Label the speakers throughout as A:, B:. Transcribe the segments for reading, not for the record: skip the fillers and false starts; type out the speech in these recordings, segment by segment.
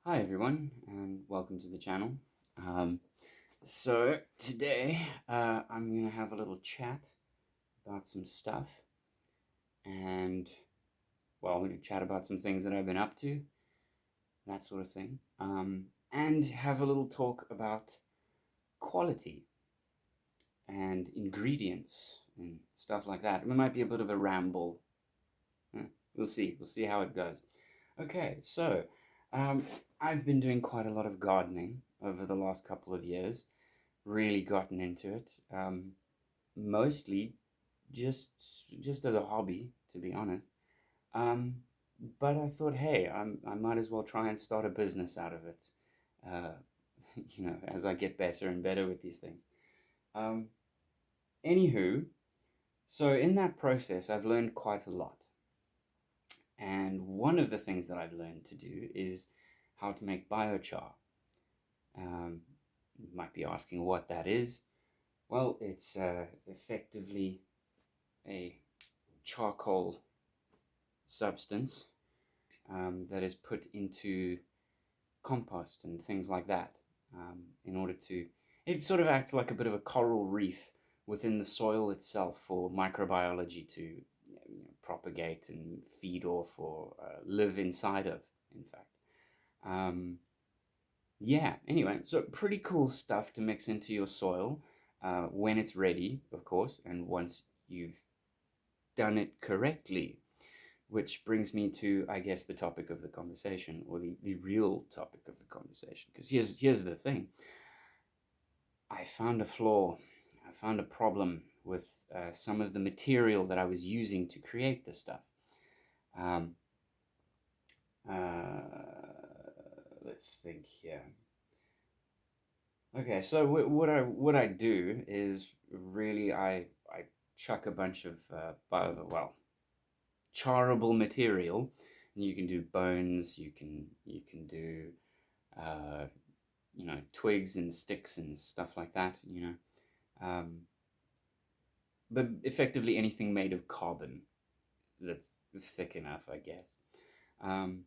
A: Hi everyone, and welcome to the channel. So today I'm going to have a little chat about some stuff, and well, we're going to chat about some things that I've been up to, that sort of thing, and have a little talk about quality and ingredients and stuff like that. It might be a bit of a ramble. We'll see. We'll see how it goes. Okay, so um, I've been doing quite a lot of gardening over the last couple of years. Really gotten into it. Mostly just just as a hobby, to be honest. Um, but I thought, hey, I might as well try and start a business out of it. Uh, as I get better and better with these things. Um, Anywho, so in that process, I've learned quite a lot. And one of the things that I've learned to do is how to make biochar. You might be asking what that is. Well, it's effectively a charcoal substance that is put into compost and things like that in order to. It sort of acts like a bit of a coral reef within the soil itself for microbiology to propagate and feed off or live inside of, in fact. Um, yeah, anyway, so pretty cool stuff to mix into your soil when it's ready, of course, and once you've done it correctly. Which brings me to, I guess, the topic of the conversation, or the real topic of the conversation. Because here's the thing. I found a flaw. I found a problem with some of the material that I was using to create this stuff. Um, uh, let's think here. Okay, so what I do is really I chuck a bunch of charable material, and you can do bones. You can do uh, twigs and sticks and stuff like that. Um, but effectively anything made of carbon that's thick enough, I guess. Um,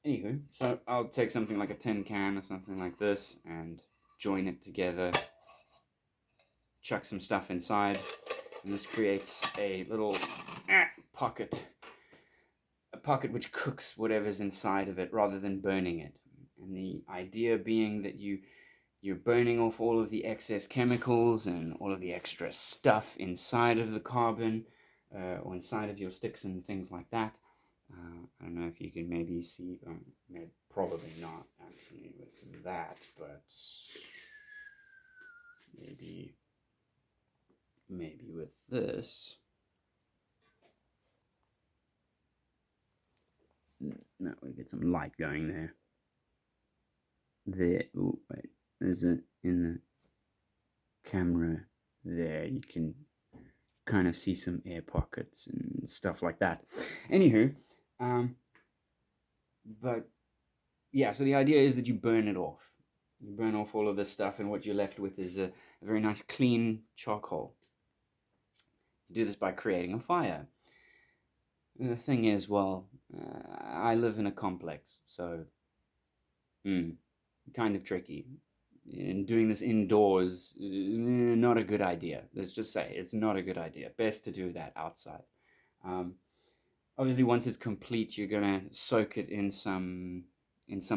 A: Anywho, so I'll take something like a tin can or something like this and join it together, chuck some stuff inside, and this creates a little pocket, a pocket which cooks whatever's inside of it rather than burning it. And the idea being that you're burning off all of the excess chemicals and all of the extra stuff inside of the carbon or inside of your sticks and things like that. I don't know if you can maybe see, probably not actually with that, but maybe with this. No, we get some light going there. There, oh wait, there's it in the camera there. You can kind of see some air pockets and stuff like that. Anywho, but yeah, so the idea is that you burn it off. You burn off all of this stuff, and what you're left with is a very nice clean charcoal. You do this by creating a fire. And the thing is, well, I live in a complex, so kind of tricky. And doing this indoors, not a good idea. Let's just say it's not a good idea. Best to do that outside. Um, Obviously, once it's complete, you're gonna soak it in some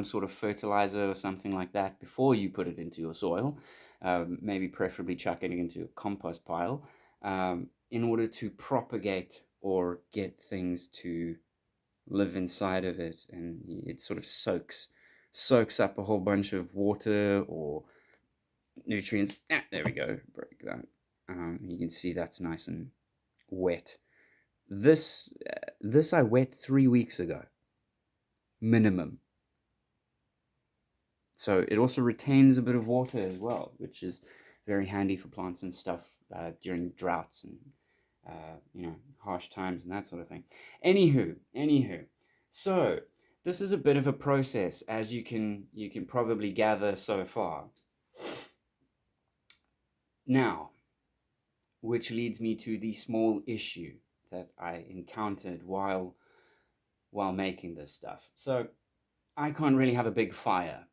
A: sort of fertilizer or something like that before you put it into your soil. Maybe preferably chuck it into a compost pile in order to propagate or get things to live inside of it, and it sort of soaks up a whole bunch of water or nutrients. There we go. Break that. You can see that's nice and wet. This I wet 3 weeks ago, minimum. So it also retains a bit of water as well, which is very handy for plants and stuff during droughts and harsh times and that sort of thing. Anywho, so this is a bit of a process, as you can probably gather so far. Now, which leads me to the small issue that I encountered while making this stuff. So I can't really have a big fire.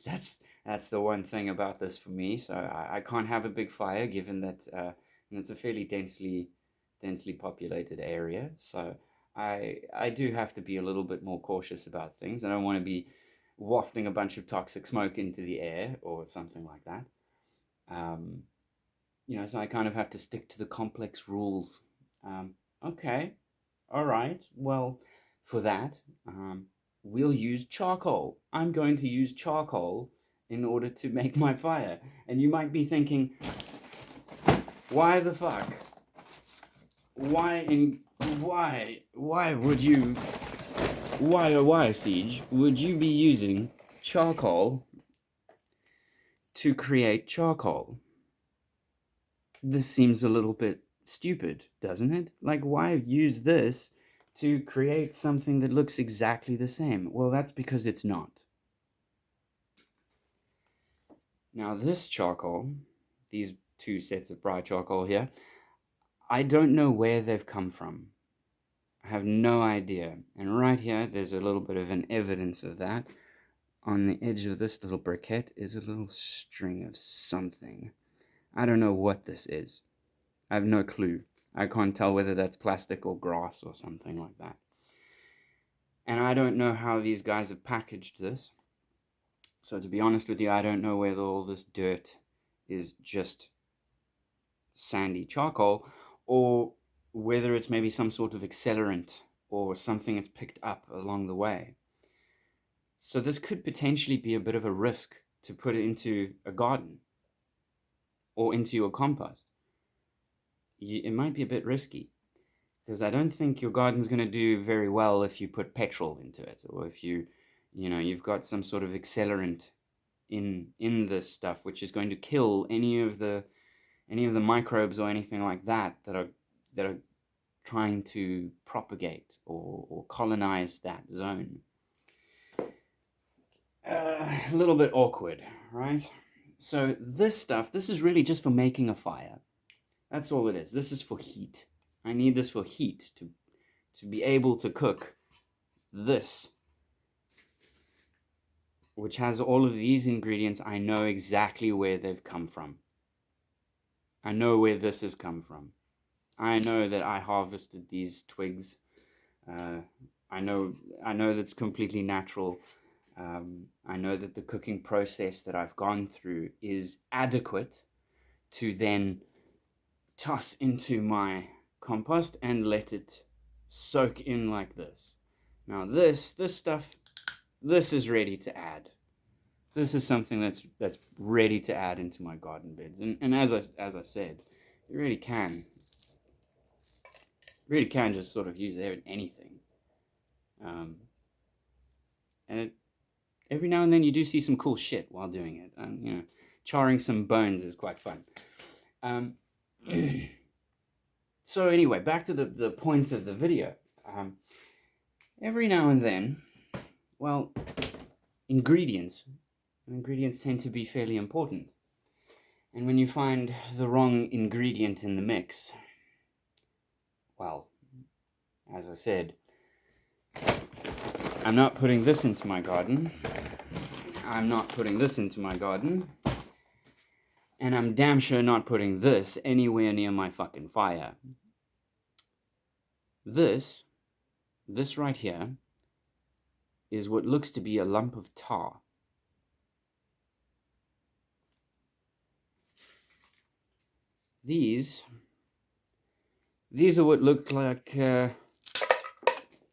A: That's the one thing about this for me. So I can't have a big fire, given that it's a fairly densely populated area. So I do have to be a little bit more cautious about things. I don't want to be wafting a bunch of toxic smoke into the air or something like that. Um, so I kind of have to stick to the complex rules. Okay, all right. Well, for that, we'll use charcoal. I'm going to use charcoal in order to make my fire. And you might be thinking, why the fuck? Why would you, why, Siege, would you be using charcoal to create charcoal? This seems a little bit stupid, doesn't it? Like, why use this to create something that looks exactly the same? Well, that's because it's not. Now, this charcoal, these two sets of bright charcoal here, I don't know where they've come from. I have no idea. And right here, there's a little bit of an evidence of that. On the edge of this little briquette is a little string of something. I don't know what this is. I have no clue. I can't tell whether that's plastic or grass or something like that. And I don't know how these guys have packaged this. So to be honest with you, I don't know whether all this dirt is just sandy charcoal or whether it's maybe some sort of accelerant or something that's picked up along the way. So this could potentially be a bit of a risk to put it into a garden or into your compost. It might be a bit risky, because I don't think your garden's going to do very well if you put petrol into it, or if you've got some sort of accelerant in this stuff, which is going to kill any of the microbes or anything like that are trying to propagate or colonize that zone. A little bit awkward, right? So this is really just for making a fire. That's all it is. This is for heat. I need this for heat to be able to cook this, which has all of these ingredients. I know exactly where they've come from. I know where this has come from. I know that I harvested these twigs. I know that's completely natural. I know that the cooking process that I've gone through is adequate to then toss into my compost and let it soak in like this. Now this stuff, this is ready to add. This is something that's ready to add into my garden beds. And as I said, you really can just sort of use anything. And every now and then you do see some cool shit while doing it. And charring some bones is quite fun. So anyway, back to the point of the video. Every now and then, well, ingredients tend to be fairly important. And when you find the wrong ingredient in the mix, well, as I said, I'm not putting this into my garden. I'm not putting this into my garden. And I'm damn sure not putting this anywhere near my fucking fire. This right here is what looks to be a lump of tar. These are what look like,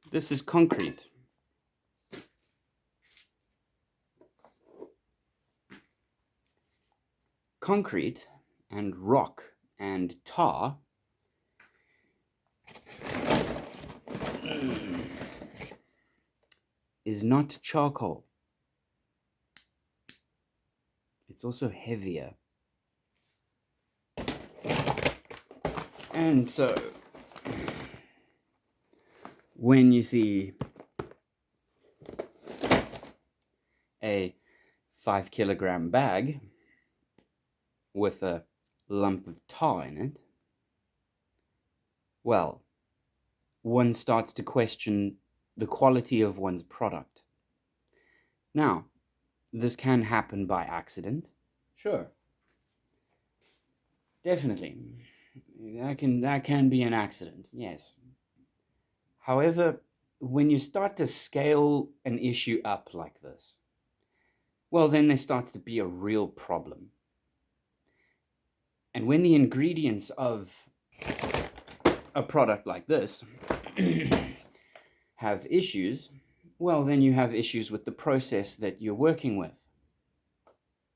A: this is concrete. Concrete and rock and tar is not charcoal. It's also heavier. And so, when you see a 5-kilogram bag with a lump of tar in it, well, one starts to question the quality of one's product. Now, this can happen by accident. Sure. Definitely. That can be an accident, yes. However, when you start to scale an issue up like this, well, then there starts to be a real problem. And when the ingredients of a product like this have issues, well, then you have issues with the process that you're working with,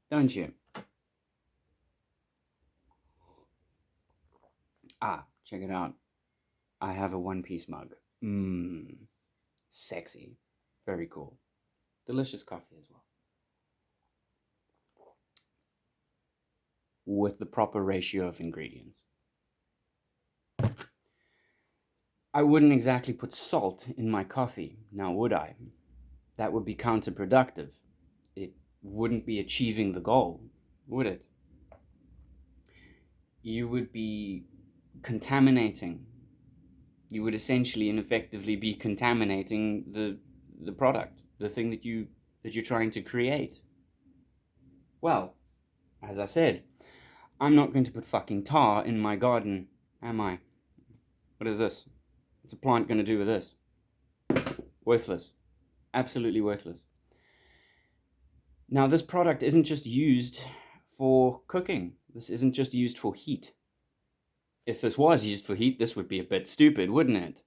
A: don't you? Check it out. I have a one-piece mug. Sexy. Very cool. Delicious coffee as well. With the proper ratio of ingredients. I wouldn't exactly put salt in my coffee, now would I? That would be counterproductive. It wouldn't be achieving the goal, would it? You would be contaminating. You would essentially and effectively be contaminating the product, the thing that you're trying to create. Well, as I said, I'm not going to put fucking tar in my garden, am I? What is this? What's a plant going to do with this? Worthless. Absolutely worthless. Now, this product isn't just used for cooking. This isn't just used for heat. If this was used for heat, this would be a bit stupid, wouldn't it?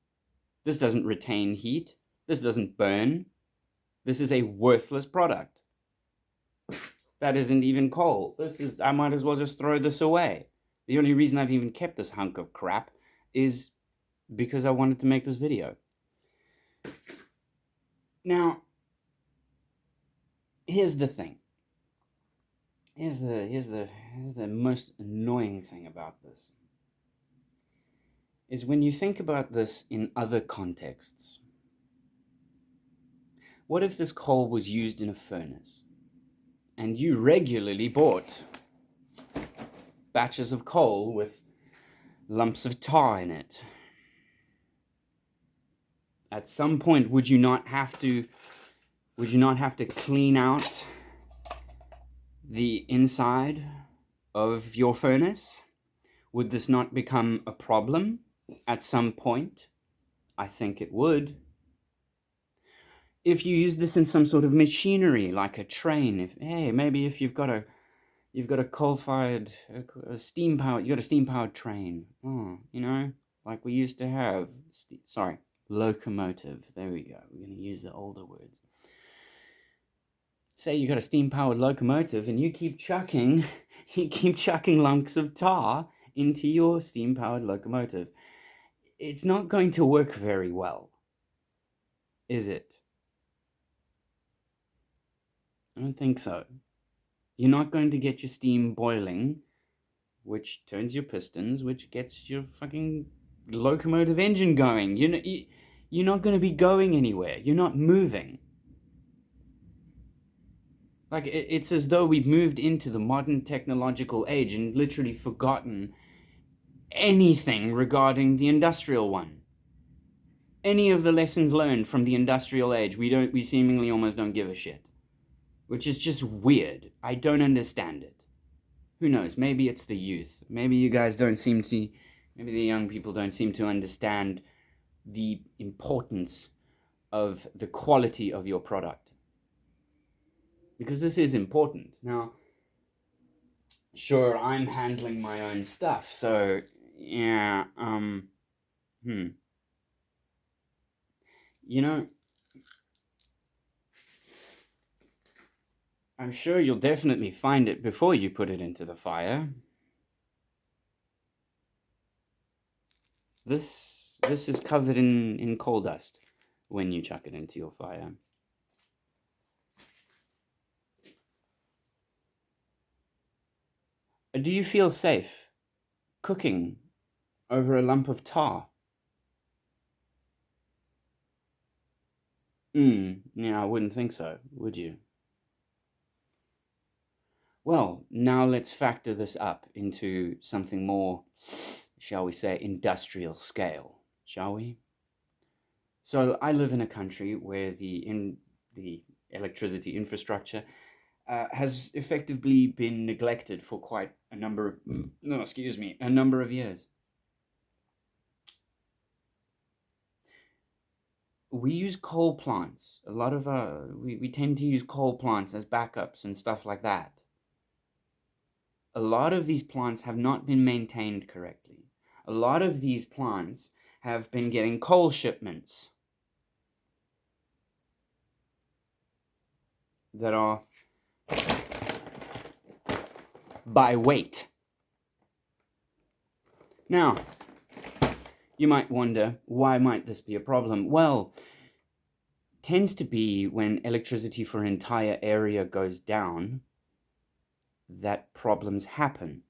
A: This doesn't retain heat. This doesn't burn. This is a worthless product. That isn't even coal. I might as well just throw this away. The only reason I've even kept this hunk of crap is because I wanted to make this video. Now, here's the thing. Here's the most annoying thing about this. Is when you think about this in other contexts. What if this coal was used in a furnace and you regularly bought batches of coal with lumps of tar in it? At some point, would you not have to clean out the inside of your furnace? Would this not become a problem at some point? I think it would. If you use this in some sort of machinery, like a train, maybe if you've got a coal-fired, a steam-powered train. Like we used to have. Locomotive. There we go. We're going to use the older words. Say you got a steam-powered locomotive and you keep chucking lumps of tar into your steam-powered locomotive. It's not going to work very well, is it? I don't think so. You're not going to get your steam boiling, which turns your pistons, which gets your fucking locomotive engine going. You're not going to be going anywhere. You're not moving. Like, it's as though we've moved into the modern technological age and literally forgotten anything regarding the industrial one. Any of the lessons learned from the industrial age, we seemingly almost don't give a shit. Which is just weird. I don't understand it. Who knows? Maybe it's the youth. Maybe you guys maybe the young people don't seem to understand the importance of the quality of your product. Because this is important. Now, sure, I'm handling my own stuff, so, yeah, I'm sure you'll definitely find it before you put it into the fire. This is covered in coal dust when you chuck it into your fire. Do you feel safe cooking over a lump of tar? Yeah, I wouldn't think so, would you? Well, now let's factor this up into something more, shall we say, industrial scale, shall we? So I live in a country where the electricity infrastructure has effectively been neglected for quite a number of, no, excuse me, a number of years. We use coal plants. A lot of we tend to use coal plants as backups and stuff like that. A lot of these plants have not been maintained correctly. A lot of these plants have been getting coal shipments that are by weight. Now, you might wonder, why might this be a problem? Well, tends to be when electricity for an entire area goes down, that problems happen.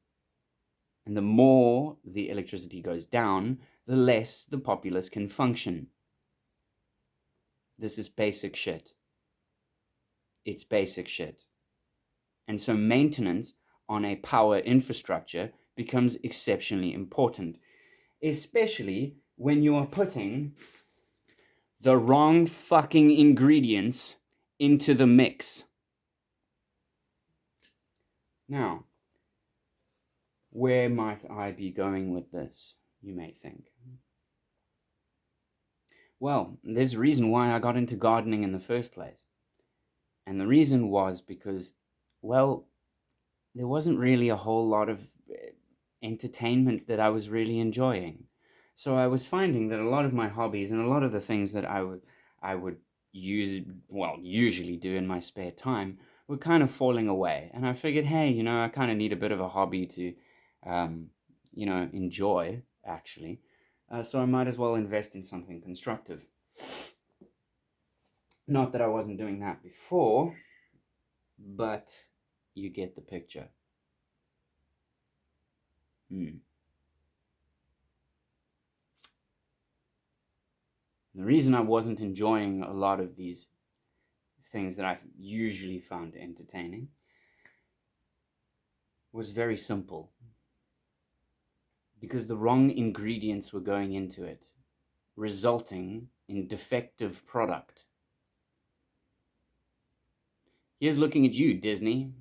A: And the more the electricity goes down, the less the populace can function. This is basic shit. It's basic shit. And so maintenance on a power infrastructure becomes exceptionally important, especially when you are putting the wrong fucking ingredients into the mix. Now, where might I be going with this, you may think? Well, there's a reason why I got into gardening in the first place. And the reason was because, well, there wasn't really a whole lot of entertainment that I was really enjoying. So I was finding that a lot of my hobbies and a lot of the things that I would usually do in my spare time were kind of falling away. And I figured, hey, I kind of need a bit of a hobby to, enjoy, actually. So I might as well invest in something constructive. Not that I wasn't doing that before, but you get the picture. The reason I wasn't enjoying a lot of these things that I usually found entertaining was very simple. Because the wrong ingredients were going into it, resulting in defective product. Here's looking at you, Disney.